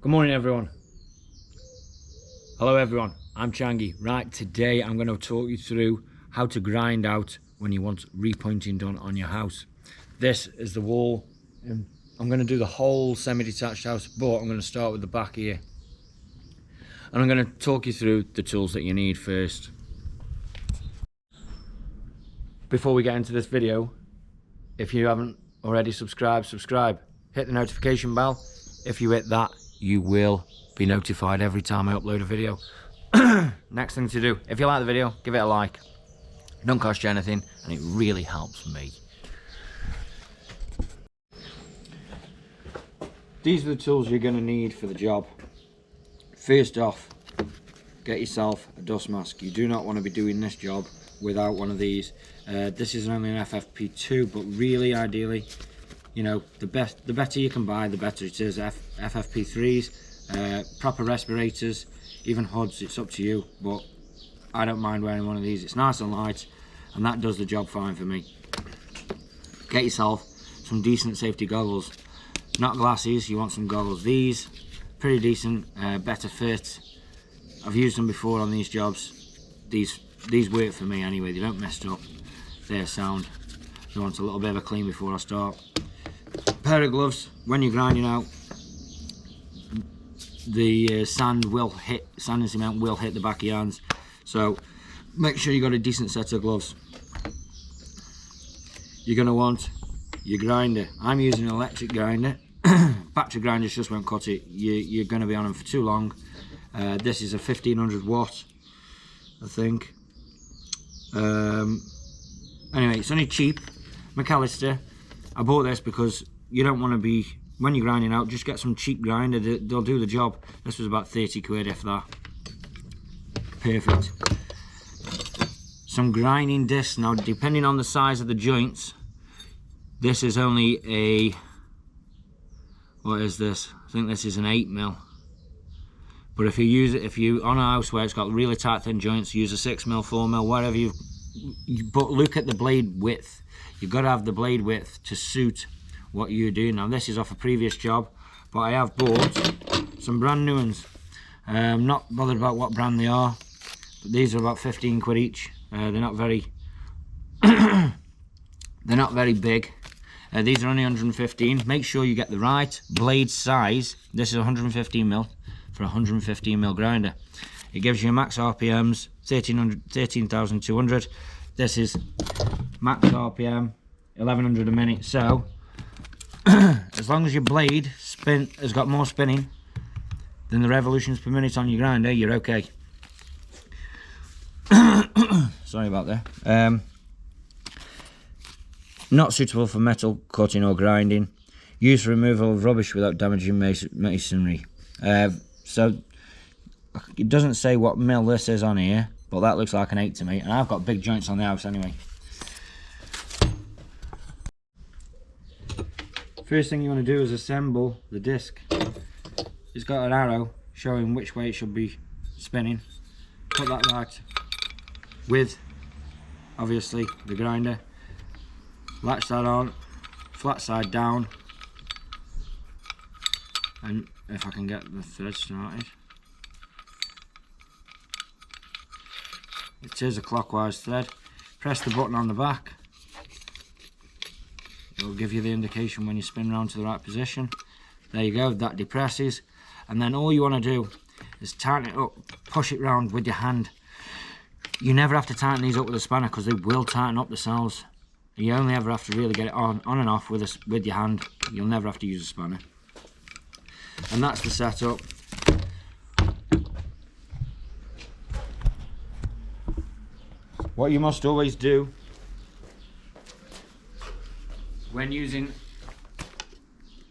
Good morning everyone. Hello everyone, I'm Changy. Right, today I'm going to talk you through how to grind out when you want repointing done on your house. This is the wall. I'm going to do the whole semi-detached house, but I'm going to start with the back here. And I'm going to talk you through the tools that you need first. Before we get into this video, if you haven't already subscribe. Hit the notification bell. If you hit that, you will be notified every time I upload a video. Next thing to do, if you like the video, give it a like. It don't cost you anything and it really helps me. These are the tools you're going to need for the job. First off, get yourself a dust mask. You do not want to be doing this job without one of these. This is only an FFP2, but really ideally, you know, the better you can buy, the better it is. FFP3s, proper respirators, even hoods, it's up to you, but I don't mind wearing one of these. It's nice and light, and that does the job fine for me. Get yourself some decent safety goggles. Not glasses, you want some goggles. These, pretty decent, better fit. I've used them before on these jobs. These work for me anyway, they don't mess up. They're sound. You want a little bit of a clean before I start. Pair of gloves. When you're grinding out, the sand and cement will hit the back of your hands, so make sure you got a decent set of gloves. You're going to want your grinder. I'm using an electric grinder. Battery grinders just won't cut it. You're going to be on them for too long. This is a 1500 watt, I think. Anyway, it's only cheap. McAllister. I bought this because you don't want to be, when you're grinding out, just get some cheap grinder. They'll do the job. This was about 30 quid, if that. Perfect. Some grinding discs. Now, depending on the size of the joints, this is only a, what is this? I think this is an 8mm. But if you use it, if you on a house where it's got really tight thin joints, use a 6mm, 4mm, whatever but look at the blade width. You've got to have the blade width to suit what you're doing. Now this is off a previous job, but I have bought some brand new ones. I'm not bothered about what brand they are, but these are about 15 quid each. They're not very they're not very big. These are only 115. Make sure you get the right blade size. This is 115mm for a 115mm grinder. It gives you max RPMs 13,200. This is max RPM 1100 a minute. So as long as your blade has got more spinning than the revolutions per minute on your grinder, you're okay. Sorry about that. Not suitable for metal cutting or grinding. Used for removal of rubbish without damaging masonry. So it doesn't say what mil this is on here, but that looks like an 8 to me, and I've got big joints on the house anyway. First thing you want to do is assemble the disc. It's got an arrow showing which way it should be spinning. Put that right with, obviously, the grinder. Latch that on, flat side down, and if I can get the thread started. It is a clockwise thread. Press the button on the back. It will give you the indication when you spin around to the right position. There you go, that depresses. And then all you want to do is tighten it up, push it round with your hand. You never have to tighten these up with a spanner because they will tighten up themselves. You only ever have to really get it on and off with your hand. You'll never have to use a spanner. And that's the setup. What you must always do when using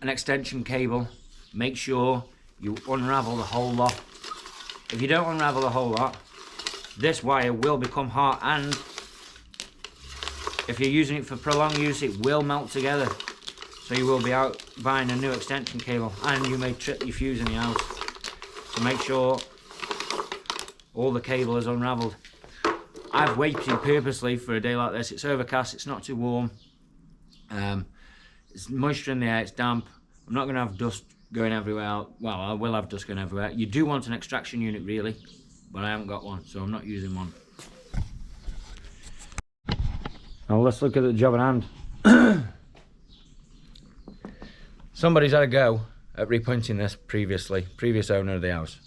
an extension cable, make sure you unravel the whole lot. If you don't unravel the whole lot, this wire will become hot, and if you're using it for prolonged use, it will melt together. So you will be out buying a new extension cable, and you may trip your fuse in the house. So make sure all the cable is unraveled. I've waited purposely for a day like this. It's overcast, it's not too warm. It's moisture in the air, it's damp. I'm not going to have dust going everywhere. Well, I will have dust going everywhere. You do want an extraction unit really, but I haven't got one, so I'm not using one. Now let's look at the job at hand. Somebody's had a go at repointing this previous owner of the house.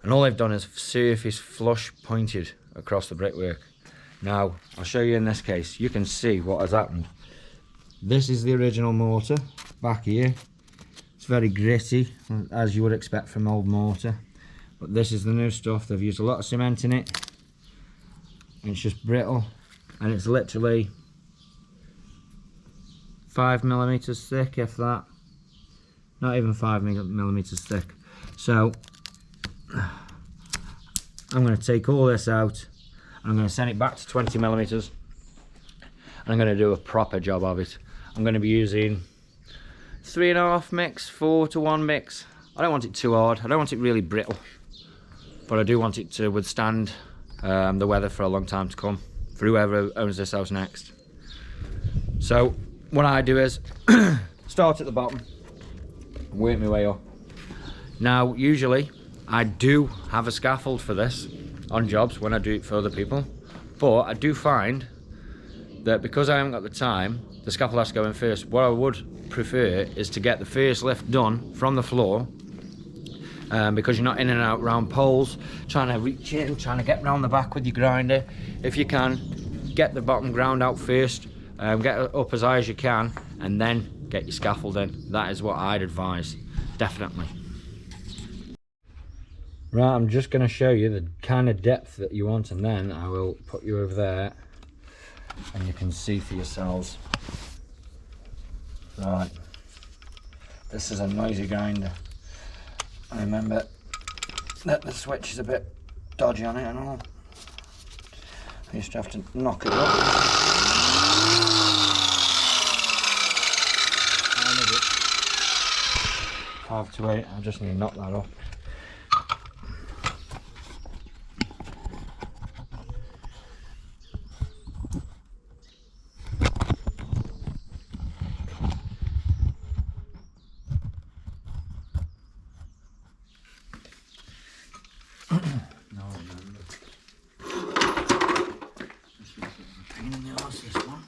And all they've done is surface flush pointed across the brickwork. Now, I'll show you in this case, you can see what has happened. This is the original mortar, back here. It's very gritty, as you would expect from old mortar. But this is the new stuff. They've used a lot of cement in it. And it's just brittle. And it's literally 5mm thick, if that. Not even 5mm thick. So, I'm going to take all this out. I'm going to send it back to 20mm. And I'm going to do a proper job of it. I'm going to be using 3.5 mix, 4:1 mix. I don't want it too hard. I don't want it really brittle. But I do want it to withstand the weather for a long time to come. For whoever owns this house next. So, what I do is start at the bottom. Work my way up. Now, usually I do have a scaffold for this on jobs when I do it for other people, but I do find that because I haven't got the time, the scaffold has to go in first. What I would prefer is to get the first lift done from the floor, because you're not in and out round poles, trying to reach in, trying to get round the back with your grinder. If you can, get the bottom ground out first, get it up as high as you can, and then get your scaffold in. That is what I'd advise, definitely. Right, I'm just going to show you the kind of depth that you want, and then I will put you over there and you can see for yourselves. Right, this is a noisy grinder. I remember that the switch is a bit dodgy on it and all. I used to have to knock it up. 5 to 8, I just need to knock that up. No, this is a pain in the arse, this one.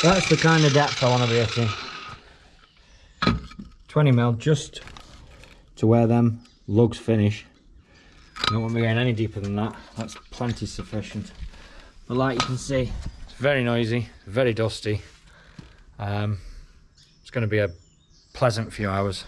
That's the kind of depth I want to be hitting. 20mm, just to where them lugs finish. Don't want me going any deeper than that. That's plenty sufficient. But like you can see, it's very noisy, very dusty. It's going to be a pleasant few hours.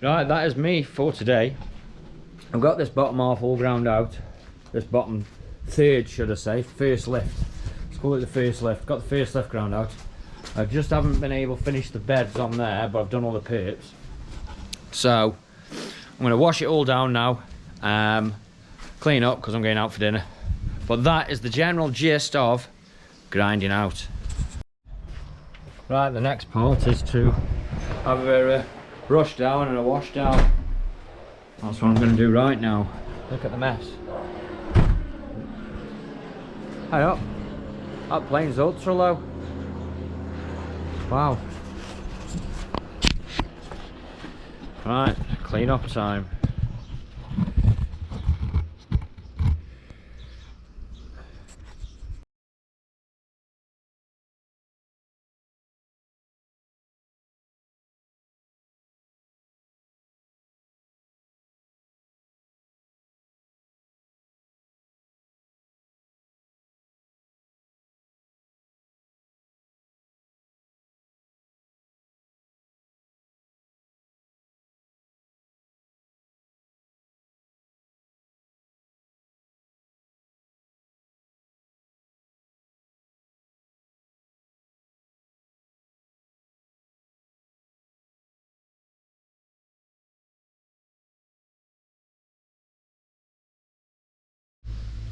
Right, that is me for today. I've got this bottom half all ground out. This bottom third, should I say, first lift. Let's call it the first lift. Got the first lift ground out. I just haven't been able to finish the beds on there, but I've done all the perps. So I'm going to wash it all down now, clean up because I'm going out for dinner. But that is the general gist of grinding out. Right, the next part is to have a brush down and a wash down. That's what I'm going to do right now. Look at the mess. Hey up. That plane's ultra low. Wow. Right, clean up time.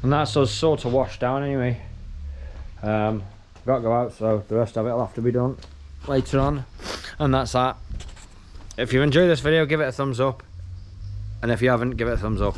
And that's us sort of washed down anyway. Got to go out, so the rest of it will have to be done later on. And that's that. If you enjoyed this video, give it a thumbs up. And if you haven't, give it a thumbs up.